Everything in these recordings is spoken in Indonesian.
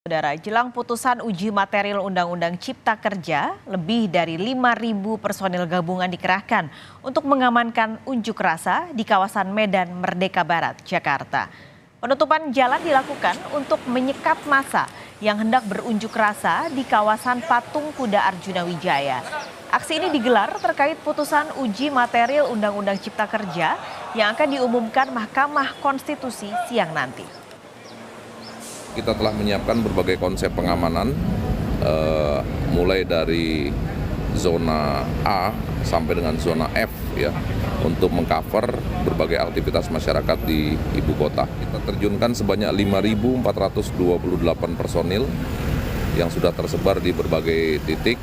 Saudara, jelang putusan uji material Undang-Undang Cipta Kerja, lebih dari 5.000 personil gabungan dikerahkan untuk mengamankan unjuk rasa di kawasan Medan Merdeka Barat, Jakarta. Penutupan jalan dilakukan untuk menyekat massa yang hendak berunjuk rasa di kawasan Patung Kuda Arjuna Wijaya. Aksi ini digelar terkait putusan uji material Undang-Undang Cipta Kerja yang akan diumumkan Mahkamah Konstitusi siang nanti. Kita telah menyiapkan berbagai konsep pengamanan, mulai dari zona A sampai dengan zona F ya, untuk mengcover berbagai aktivitas masyarakat di ibu kota. Kita terjunkan sebanyak 5.428 personil yang sudah tersebar di berbagai titik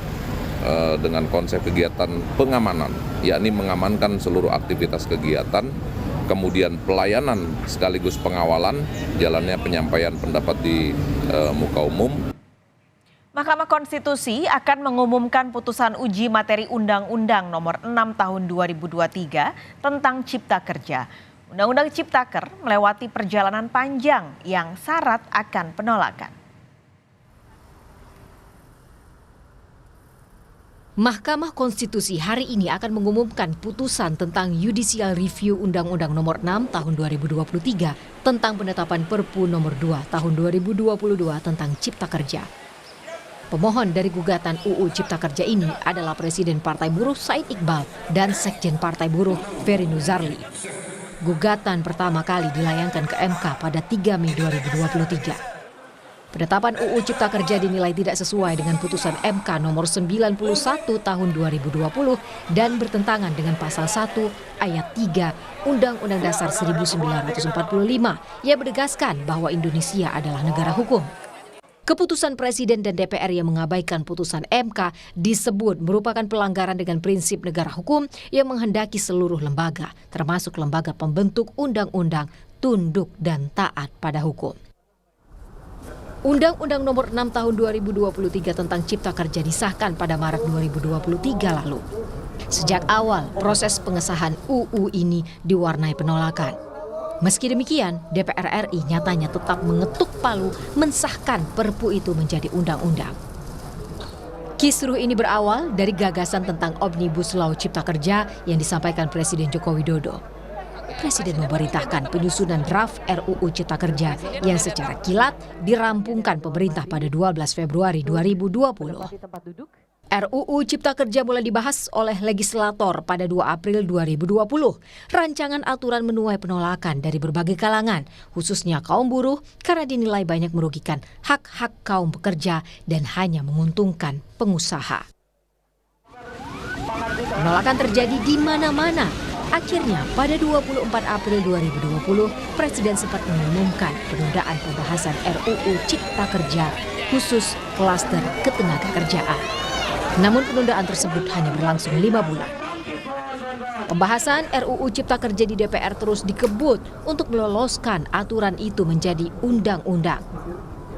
dengan konsep kegiatan pengamanan, yakni mengamankan seluruh aktivitas kegiatan, kemudian pelayanan sekaligus pengawalan jalannya penyampaian pendapat di muka umum. Mahkamah Konstitusi akan mengumumkan putusan uji materi Undang-Undang Nomor 6 Tahun 2023 tentang Cipta Kerja. Undang-Undang Ciptaker melewati perjalanan panjang yang syarat akan penolakan. Mahkamah Konstitusi hari ini akan mengumumkan putusan tentang Judicial Review Undang-Undang Nomor 6 Tahun 2023 tentang penetapan Perpu Nomor 2 Tahun 2022 tentang Cipta Kerja. Pemohon dari gugatan UU Cipta Kerja ini adalah Presiden Partai Buruh Said Iqbal dan Sekjen Partai Buruh Ferry Nuzarli. Gugatan pertama kali dilayangkan ke MK pada 3 Mei 2023. Penetapan UU Cipta Kerja dinilai tidak sesuai dengan putusan MK nomor 91 tahun 2020 dan bertentangan dengan pasal 1 ayat 3 Undang-Undang Dasar 1945 yang menegaskan bahwa Indonesia adalah negara hukum. Keputusan Presiden dan DPR yang mengabaikan putusan MK disebut merupakan pelanggaran dengan prinsip negara hukum yang menghendaki seluruh lembaga, termasuk lembaga pembentuk undang-undang, tunduk dan taat pada hukum. Undang-Undang Nomor 6 Tahun 2023 tentang Cipta Kerja disahkan pada Maret 2023 lalu. Sejak awal, proses pengesahan UU ini diwarnai penolakan. Meski demikian, DPR RI nyatanya tetap mengetuk palu mensahkan Perpu itu menjadi undang-undang. Kisruh ini berawal dari gagasan tentang Omnibus Law Cipta Kerja yang disampaikan Presiden Joko Widodo. Presiden memerintahkan penyusunan draft RUU Cipta Kerja yang secara kilat dirampungkan pemerintah pada 12 Februari 2020. RUU Cipta Kerja mulai dibahas oleh legislator pada 2 April 2020. Rancangan aturan menuai penolakan dari berbagai kalangan, khususnya kaum buruh, karena dinilai banyak merugikan hak-hak kaum pekerja dan hanya menguntungkan pengusaha. Penolakan terjadi di mana-mana. Akhirnya, pada 24 April 2020, Presiden sempat mengumumkan penundaan pembahasan RUU Cipta Kerja khusus klaster ketenagakerjaan. Namun penundaan tersebut hanya berlangsung 5 bulan. Pembahasan RUU Cipta Kerja di DPR terus dikebut untuk meloloskan aturan itu menjadi undang-undang.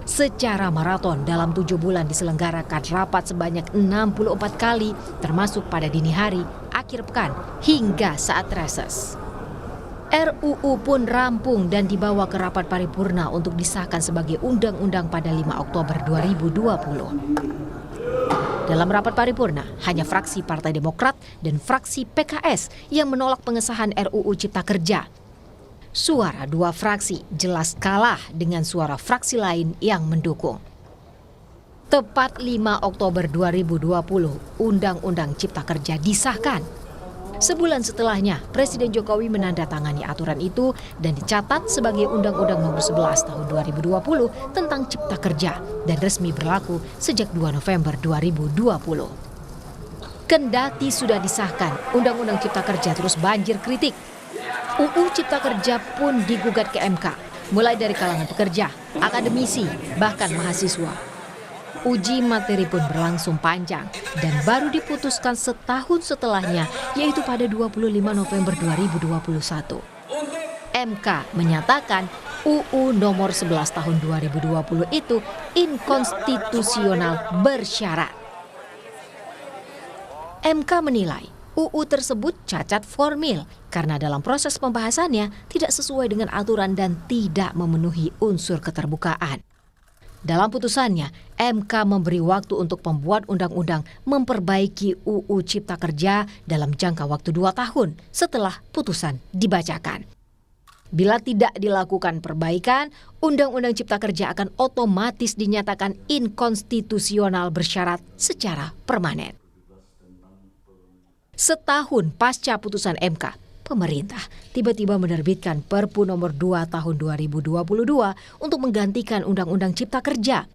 Secara maraton dalam 7 bulan diselenggarakan rapat sebanyak 64 kali, termasuk pada dini hari, akhir pekan, hingga saat reses. RUU pun rampung dan dibawa ke rapat paripurna untuk disahkan sebagai undang-undang pada 5 Oktober 2020. Dalam rapat paripurna, hanya fraksi Partai Demokrat dan fraksi PKS yang menolak pengesahan RUU Cipta Kerja. Suara 2 fraksi jelas kalah dengan suara fraksi lain yang mendukung. Tepat 5 Oktober 2020, Undang-Undang Cipta Kerja disahkan. Sebulan setelahnya, Presiden Jokowi menandatangani aturan itu dan dicatat sebagai Undang-Undang Nomor 11 Tahun 2020 tentang Cipta Kerja dan resmi berlaku sejak 2 November 2020. Kendati sudah disahkan, Undang-Undang Cipta Kerja terus banjir kritik. UU Cipta Kerja pun digugat ke MK, mulai dari kalangan pekerja, akademisi, bahkan mahasiswa. Uji materi pun berlangsung panjang dan baru diputuskan setahun setelahnya, yaitu pada 25 November 2021. MK menyatakan UU nomor 11 tahun 2020 itu inkonstitusional bersyarat. MK menilai UU tersebut cacat formil karena dalam proses pembahasannya tidak sesuai dengan aturan dan tidak memenuhi unsur keterbukaan. Dalam putusannya, MK memberi waktu untuk pembuat undang-undang memperbaiki UU Cipta Kerja dalam jangka waktu 2 tahun setelah putusan dibacakan. Bila tidak dilakukan perbaikan, Undang-Undang Cipta Kerja akan otomatis dinyatakan inkonstitusional bersyarat secara permanen. Setahun pasca putusan MK, pemerintah tiba-tiba menerbitkan Perpu nomor 2 tahun 2022 untuk menggantikan Undang-Undang Cipta Kerja.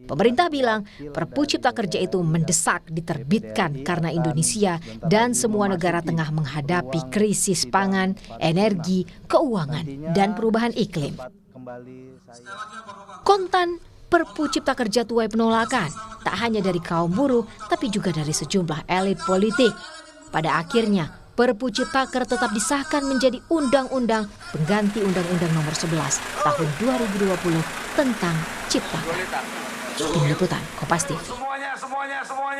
Pemerintah bilang Perpu Cipta Kerja itu mendesak diterbitkan karena Indonesia dan semua negara tengah menghadapi krisis pangan, energi, keuangan, dan perubahan iklim. Kontan Perpu Cipta Kerja tuai penolakan, tak hanya dari kaum buruh, tapi juga dari sejumlah elit politik. Pada akhirnya, Perpu Ciptaker tetap disahkan menjadi undang-undang pengganti Undang-Undang Nomor 11 Tahun 2020 tentang Cipta Kerja. Tim Liputan Kompas TV.